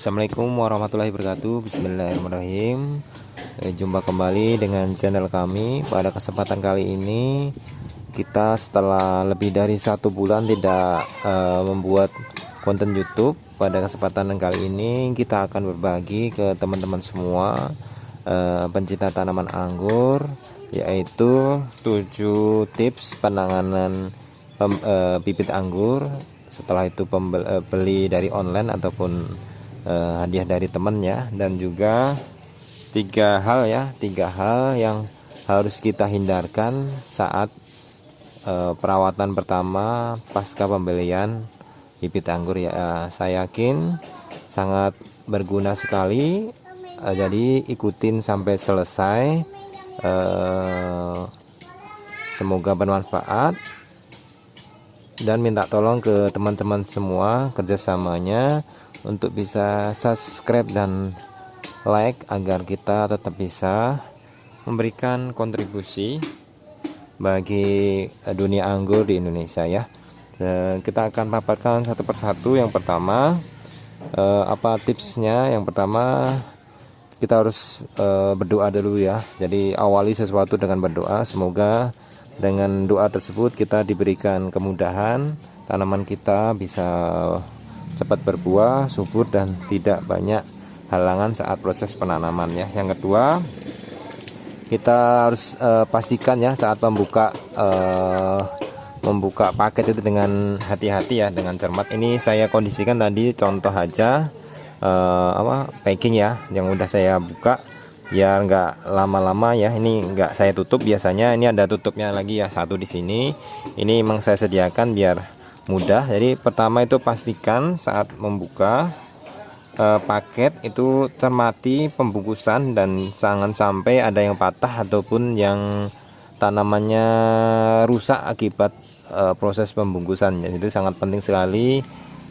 Assalamualaikum warahmatullahi wabarakatuh. Bismillahirrahmanirrahim. Jumpa kembali dengan channel kami. Pada kesempatan kali ini kita setelah lebih dari 1 bulan tidak membuat konten YouTube. Pada kesempatan kali ini kita akan berbagi ke teman-teman semua pencinta tanaman anggur, yaitu 7 tips penanganan bibit anggur. Setelah itu beli dari online ataupun hadiah dari teman ya, dan juga tiga hal yang harus kita hindarkan saat perawatan pertama pasca pembelian bibit anggur ya. Saya yakin sangat berguna sekali, jadi ikutin sampai selesai. Semoga bermanfaat, dan minta tolong ke teman-teman semua kerjasamanya untuk bisa subscribe dan like agar kita tetap bisa memberikan kontribusi bagi dunia anggur di Indonesia ya. Kita akan paparkan satu persatu. Yang pertama, apa tipsnya? Yang pertama, kita harus berdoa dulu ya. Jadi awali sesuatu dengan berdoa. Semoga dengan doa tersebut kita diberikan kemudahan, tanaman kita bisa cepat berbuah, subur, dan tidak banyak halangan saat proses penanaman ya. Yang kedua, kita harus pastikan ya saat membuka paket itu dengan hati-hati ya, dengan cermat. Ini saya kondisikan tadi contoh aja packing ya yang udah saya buka, biar nggak lama-lama ya. Ini nggak saya tutup, biasanya ini ada tutupnya lagi ya, satu di sini. Ini memang saya sediakan biar mudah. Jadi pertama itu pastikan saat membuka paket itu cermati pembungkusan dan jangan sampai ada yang patah ataupun yang tanamannya rusak akibat proses pembungkusannya. Itu sangat penting sekali,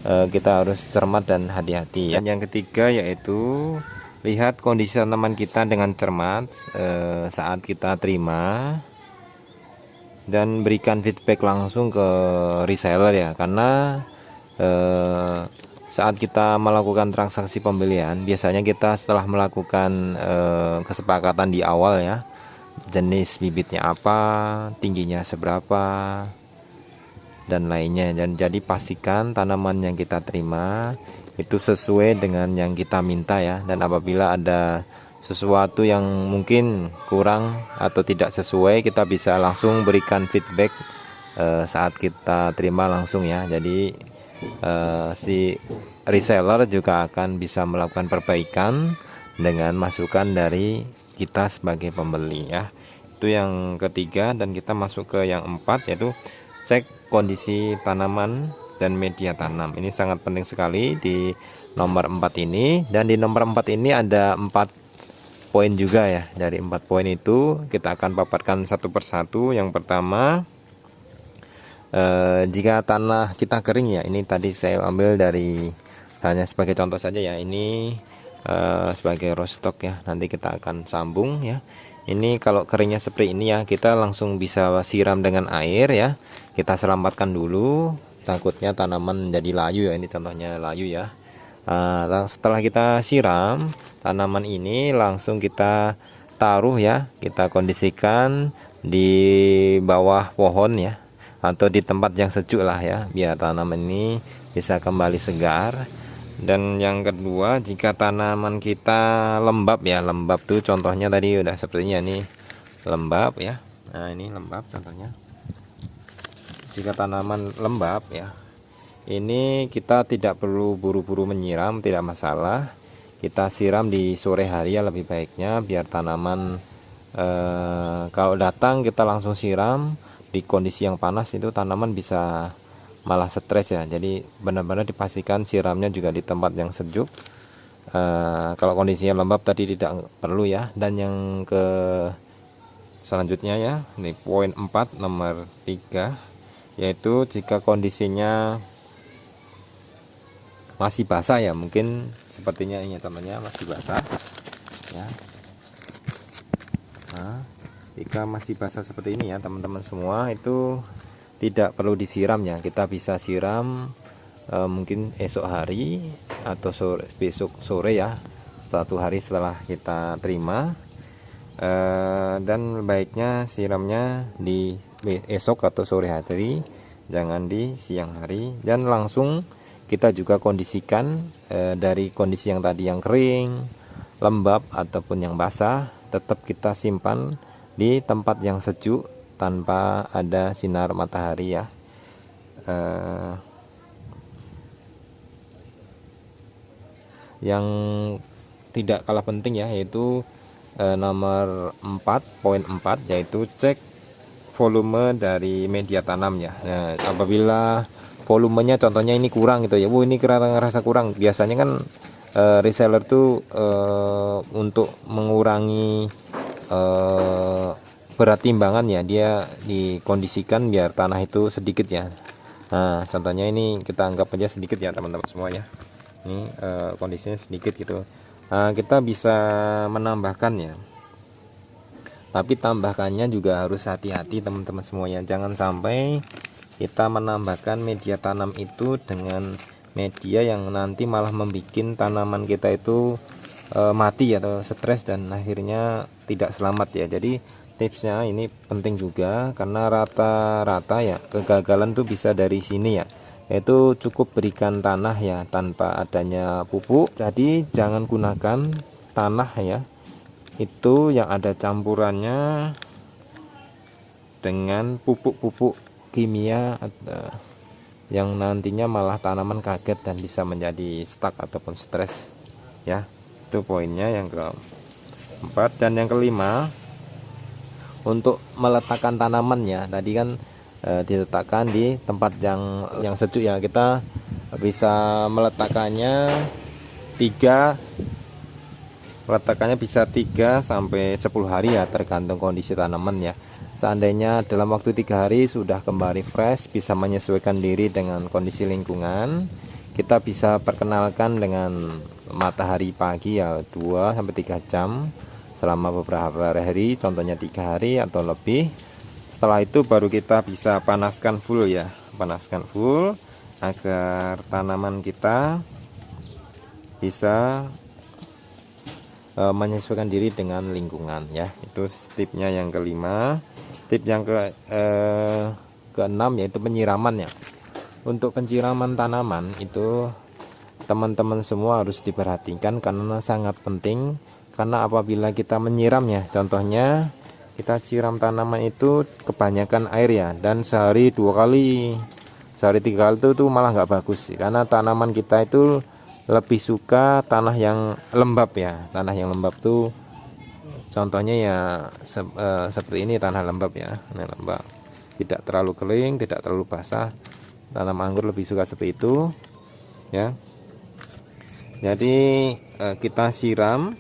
kita harus cermat dan hati-hati ya. Dan yang ketiga yaitu lihat kondisi tanaman kita dengan cermat saat kita terima, dan berikan feedback langsung ke reseller ya, karena saat kita melakukan transaksi pembelian, biasanya kita setelah melakukan kesepakatan di awal ya, jenis bibitnya apa, tingginya seberapa, dan lainnya. Dan jadi pastikan tanaman yang kita terima itu sesuai dengan yang kita minta ya. Dan apabila ada sesuatu yang mungkin kurang atau tidak sesuai, kita bisa langsung berikan feedback saat kita terima langsung ya. Jadi si reseller juga akan bisa melakukan perbaikan dengan masukan dari kita sebagai pembeli ya. Itu yang ketiga. Dan kita masuk ke yang 4, yaitu cek kondisi tanaman dan media tanam. Ini sangat penting sekali di nomor 4 ini. Dan di nomor 4 ini ada 4 poin juga ya. Dari 4 poin itu kita akan paparkan satu persatu. Yang pertama, jika tanah kita kering ya, ini tadi saya ambil dari, hanya sebagai contoh saja ya, ini sebagai rostock ya, nanti kita akan sambung ya. Ini kalau keringnya seperti ini ya, kita langsung bisa siram dengan air ya. Kita selamatkan dulu, takutnya tanaman jadi layu ya. Ini contohnya layu ya. Setelah kita siram, tanaman ini langsung kita taruh ya, kita kondisikan di bawah pohon ya, atau di tempat yang sejuk lah ya, biar tanaman ini bisa kembali segar. Dan yang kedua, jika tanaman kita lembab ya, lembab tuh contohnya tadi udah sepertinya nih, lembab ya. Nah ini lembab contohnya. Jika tanaman lembab ya, ini kita tidak perlu buru-buru menyiram, tidak masalah. Kita siram di sore hari ya lebih baiknya, biar tanaman kalau datang kita langsung siram di kondisi yang panas, itu tanaman bisa malah stres ya. Jadi benar-benar dipastikan siramnya juga di tempat yang sejuk. Kalau kondisinya lembab tadi tidak perlu ya. Dan yang ke selanjutnya ya, ini poin 4 nomor 3, yaitu jika kondisinya masih basah ya, mungkin sepertinya ini contohnya masih basah ya. Nah, jika masih basah seperti ini ya teman-teman semua, itu tidak perlu disiram ya. Kita bisa siram mungkin esok hari atau besok sore ya, 1 hari setelah kita terima. Dan baiknya siramnya di esok atau sore hari, jangan di siang hari. Dan langsung kita juga kondisikan dari kondisi yang tadi yang kering, lembab ataupun yang basah, tetap kita simpan di tempat yang sejuk tanpa ada sinar matahari ya. Yang tidak kalah penting ya, yaitu nomor 4.4, yaitu cek volume dari media tanam ya. Nah, apabila volumenya contohnya ini kurang gitu ya, ini ngerasa kurang, biasanya kan reseller tuh untuk mengurangi berat timbangan ya, dia dikondisikan biar tanah itu sedikit ya. Nah, contohnya ini kita anggap aja sedikit ya teman-teman semuanya. Ini kondisinya sedikit gitu. Nah, kita bisa menambahkannya, tapi tambahkannya juga harus hati-hati teman-teman semuanya. Jangan sampai kita menambahkan media tanam itu dengan media yang nanti malah membuat tanaman kita itu mati atau stres dan akhirnya tidak selamat ya. Jadi tipsnya ini penting juga, karena rata-rata ya kegagalan tuh bisa dari sini ya, yaitu cukup berikan tanah ya tanpa adanya pupuk. Jadi jangan gunakan tanah ya itu yang ada campurannya dengan pupuk-pupuk kimia yang nantinya malah tanaman kaget dan bisa menjadi stuck ataupun stres ya. Itu poinnya yang keempat. Dan yang kelima, untuk meletakkan tanaman ya, tadi kan diletakkan di tempat yang sejuk ya. Kita bisa meletakkannya bisa 3 sampai 10 hari ya, tergantung kondisi tanaman ya. Seandainya dalam waktu 3 hari sudah kembali fresh, bisa menyesuaikan diri dengan kondisi lingkungan, kita bisa perkenalkan dengan matahari pagi ya 2 sampai 3 jam selama beberapa hari, contohnya 3 hari atau lebih. Setelah itu baru kita bisa panaskan full ya, panaskan full agar tanaman kita bisa menyesuaikan diri dengan lingkungan ya. Itu tipnya yang kelima. Tip yang keenam yaitu penyiraman ya. Untuk penyiraman tanaman itu teman-teman semua harus diperhatikan karena sangat penting. Karena apabila kita menyiram ya, contohnya kita siram tanaman itu kebanyakan air ya, dan sehari 2 kali, sehari 3 kali itu malah nggak bagus sih, karena tanaman kita itu lebih suka tanah yang lembab ya. Tanah yang lembab tuh contohnya ya seperti ini, tanah lembab ya, tanah lembab, tidak terlalu kering, tidak terlalu basah. Tanam anggur lebih suka seperti itu ya. Jadi kita siram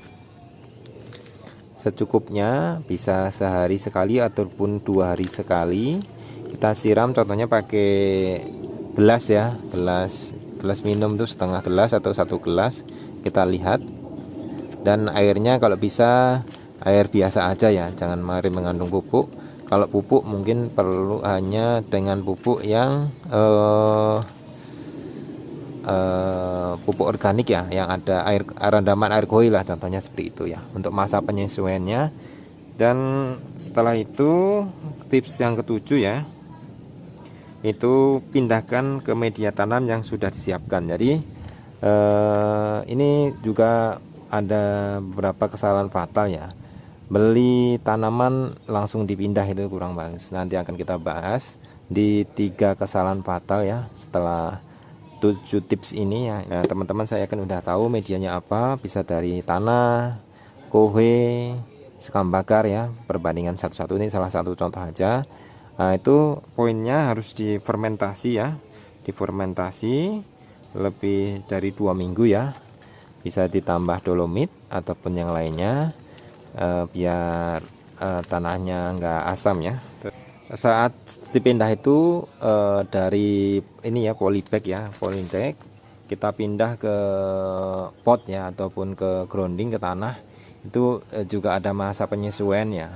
secukupnya, bisa sehari sekali ataupun 2 hari sekali. Kita siram contohnya pakai gelas ya, gelas minum tuh setengah gelas atau 1 gelas, kita lihat. Dan airnya kalau bisa air biasa aja ya, jangan mari mengandung pupuk. Kalau pupuk mungkin perlu hanya dengan pupuk yang pupuk organik ya, yang ada air rendaman air koi lah, contohnya seperti itu ya, untuk masa penyesuaiannya. Dan setelah itu tips yang ketujuh ya, itu pindahkan ke media tanam yang sudah disiapkan. Jadi ini juga ada beberapa kesalahan fatal ya, beli tanaman langsung dipindah, itu kurang bagus. Nanti akan kita bahas di 3 kesalahan fatal ya setelah 7 tips ini ya. Nah, teman-teman saya kan udah tahu medianya apa, bisa dari tanah, kohe, sekam bakar ya, perbandingan satu-satu, ini salah satu contoh aja. Nah, itu poinnya harus difermentasi ya, difermentasi lebih dari 2 minggu ya, bisa ditambah dolomit ataupun yang lainnya biar tanahnya enggak asam ya. Saat dipindah itu dari ini ya, polybag ya, polybag kita pindah ke pot ya ataupun ke grounding, ke tanah, itu juga ada masa penyesuaian ya.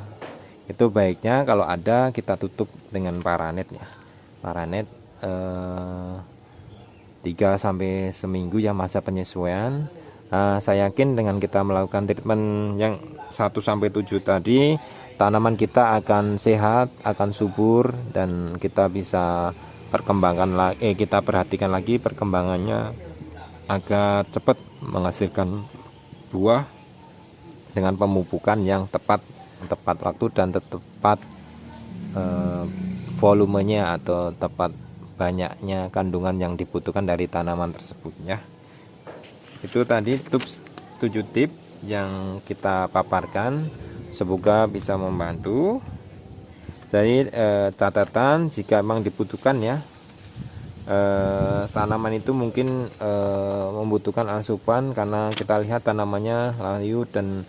Itu baiknya kalau ada kita tutup dengan paranet ya, paranet 3 sampai seminggu ya masa penyesuaian. Saya yakin dengan kita melakukan treatment yang 1 sampai 7 tadi, tanaman kita akan sehat, akan subur, dan kita bisa kita perhatikan lagi perkembangannya agar cepat menghasilkan buah dengan pemupukan yang tepat waktu dan tepat volumenya atau tepat banyaknya kandungan yang dibutuhkan dari tanaman tersebut ya. Itu tadi tips 7 tips yang kita paparkan, semoga bisa membantu. Jadi catatan jika memang dibutuhkan ya, tanaman itu mungkin membutuhkan asupan karena kita lihat tanamannya layu dan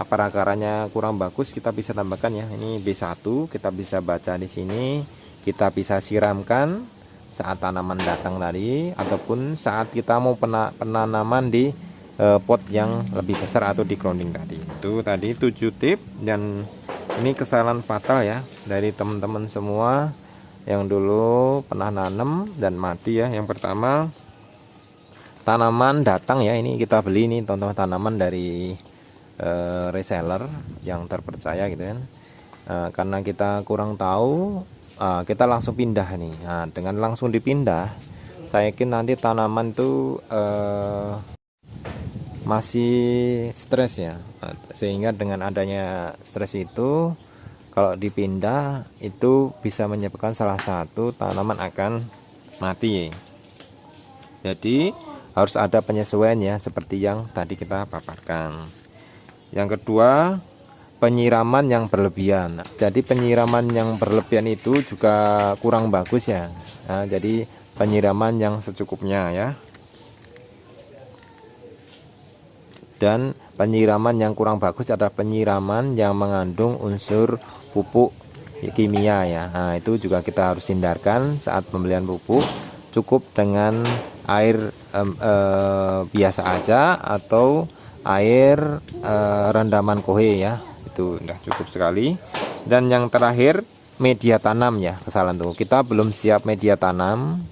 akarnya kurang bagus, kita bisa tambahkan ya. Ini B1 kita bisa baca di sini, kita bisa siramkan saat tanaman datang tadi, ataupun saat kita mau penanaman di pot yang lebih besar atau di grounding tadi. Itu tadi 7 tips, dan ini kesalahan fatal ya dari teman-teman semua yang dulu pernah nanam dan mati ya. Yang pertama, tanaman datang ya, ini kita beli ini contoh tanaman dari reseller yang terpercaya gitu kan. Karena kita kurang tahu, kita langsung pindah nih. Nah, dengan langsung dipindah, saya yakin nanti tanaman itu masih stres ya, sehingga dengan adanya stres itu, kalau dipindah itu bisa menyebabkan salah satu tanaman akan mati. Jadi harus ada penyesuaian ya, seperti yang tadi kita paparkan. Yang kedua, penyiraman yang berlebihan. Jadi penyiraman yang berlebihan itu juga kurang bagus ya. Nah, jadi penyiraman yang secukupnya ya. Dan penyiraman yang kurang bagus adalah penyiraman yang mengandung unsur pupuk kimia ya. Nah, itu juga kita harus hindarkan saat pembelian pupuk. Cukup dengan air biasa aja atau air rendaman kohe ya, itu udah cukup sekali. Dan yang terakhir, media tanam ya, kesalahan tuh kita belum siap media tanam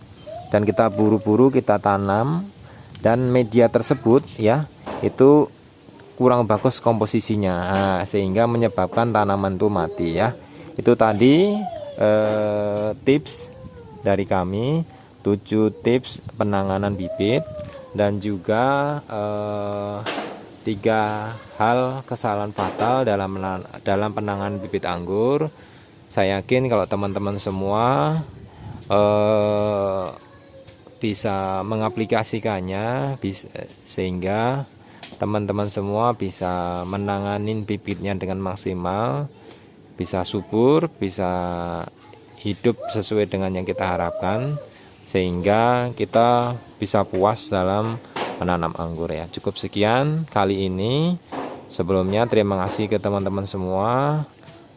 dan kita buru-buru kita tanam, dan media tersebut ya itu kurang bagus komposisinya, sehingga menyebabkan tanaman itu mati ya. Itu tadi tips dari kami, 7 tips penanganan bibit, dan juga 3 hal kesalahan fatal dalam penanganan bibit anggur. Saya yakin kalau teman-teman semua bisa mengaplikasikannya, sehingga teman-teman semua bisa menanganin bibitnya dengan maksimal, bisa subur, bisa hidup sesuai dengan yang kita harapkan, sehingga kita bisa puas dalam menanam anggur ya. Cukup sekian kali ini. Sebelumnya terima kasih ke teman-teman semua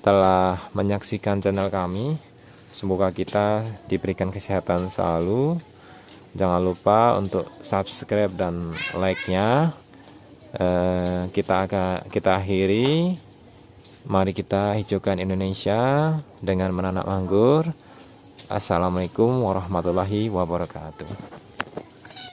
telah menyaksikan channel kami. Semoga kita diberikan kesehatan selalu. Jangan lupa untuk subscribe dan like-nya. Kita akhiri. Mari kita hijaukan Indonesia dengan menanam anggur. Assalamualaikum warahmatullahi wabarakatuh.